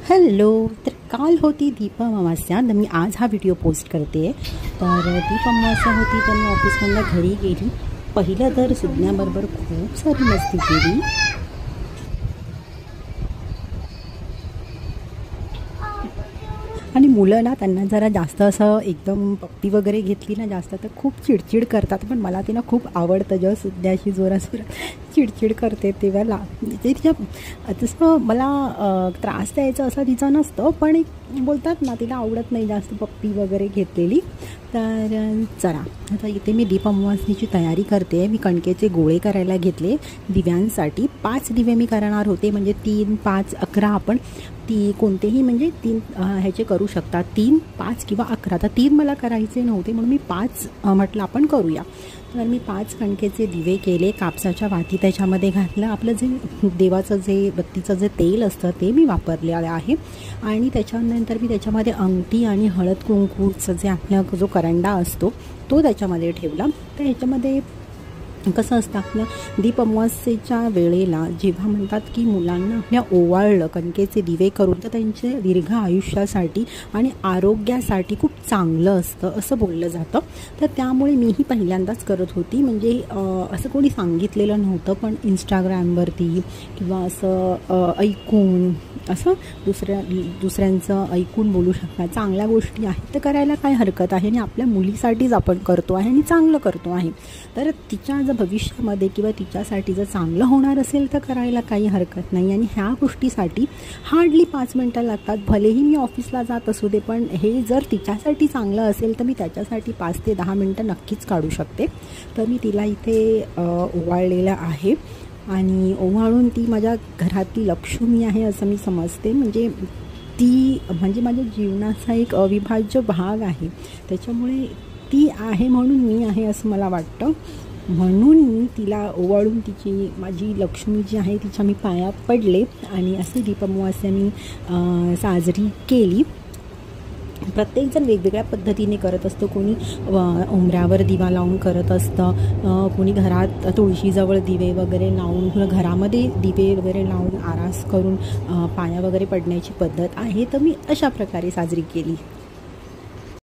Hello. तर काल होती दीप अमावस्या, तर मी आज हा व्हिडिओ पोस्ट करते. तर दीप अमावस्या होती तर मी ऑफिसमधनं घरी गेली. पहिलं तर सुज्ञाबरोबर खूप सारी मस्ती केली. आणि मुलं ना त्यांना जरा जास्त असं एकदम पप्पी वगैरे घेतली ना जास्त तर खूप चिडचिड करतात. पण मला ते ना खूप आवडतं जेव्हा सुद्ध्याशी जोरात चिडचिड करते तेव्हा ते तिच्या तसं मला त्रास द्यायचा असं तिचं नसतं, पण एक बोलतात ना तिला आवडत नाही जास्त पप्पी वगैरे घेतलेली. तर चला आता इथे मी दीप अमावस्येची तयारी करते. मी कणकेचे गोळे करायला घेतले दिव्यांसाठी. 5 दिवे मी करणार होते, म्हणजे 3, 5, 11 आपण कोणतेही म्हणजे 3 ह्याचे करू शकतात. 3, 5 किंवा 11. तर 3 मला करायचे नव्हते म्हणून मी 5 म्हटलं आपण करूया. तर मी 5 कणकेचे दिवे केले. कापसाच्या वाती त्याच्यामध्ये घातलं. आपलं जे देवाचं जे बत्तीचं जे तेल असतं ते मी वापरलेलं आहे. आणि त्याच्यानंतर मी त्याच्यामध्ये अंगठी आणि हळद कुंकूचं जे आपला जो करंडा असतो तो त्याच्यामध्ये ठेवला. तर ह्याच्यामध्ये कसं असतं आपल्या दीप अमावस्येच्या वेळेला जेव्हा म्हणतात की मुलांना आपल्या ओवाळलं कणकेचे दिवे करून तर त्यांचे दीर्घ आयुष्यासाठी आणि आरोग्यासाठी खूप चांगलं असतं असं बोललं जातं. तर त्यामुळे मीही पहिल्यांदाच करत होती. म्हणजे असं कोणी सांगितलेलं नव्हतं, पण इंस्टाग्रामवरती किंवा असं ऐकून असं दुसऱ्यांचं ऐकून बोलू शकता. चांगल्या गोष्टी आहेत तर करायला काय हरकत आहे. आणि आपल्या मुलीसाठीच आपण करतो आहे आणि चांगलं करतो आहे. तर तिच्या जर भविष्यामध्ये किंवा तिच्यासाठी जर चांगलं होणार असेल तर करायला काही हरकत नाही. आणि ह्या गोष्टीसाठी हार्डली 5 मिनटं लागतात. भलेही मी ऑफिसला जात असू दे, पण हे जर तिच्यासाठी चांगलं असेल तर मी त्याच्यासाठी 5 ते 10 मिनटं नक्कीच काढू शकते. तर मी तिला इथे ओवाळलेलं आहे. आणि ओवाळून ती माझ्या घरातली लक्ष्मी आहे असं मी समजते. म्हणजे ती म्हणजे माझ्या जीवनाचा एक अविभाज्य भाग आहे. त्याच्यामुळे ती आहे म्हणून मी आहे असं मला वाटतं. म्हणून मी तिला ओवाळून तिची माझी लक्ष्मी जी आहे तिच्या मी पाया पडले. आणि असे दीप अमावस्या मी साजरी केली. प्रत्येकजण वेगवेगळ्या पद्धतीने करत असतं. कोणी उंबऱ्यावर दिवा लावून करत असतं, कोणी घरात तुळशीजवळ दिवे वगैरे लावून किंवा घरामध्ये दिवे वगैरे लावून आरास करून पाया वगैरे पडण्याची पद्धत आहे. तर मी अशा प्रकारे साजरी केली.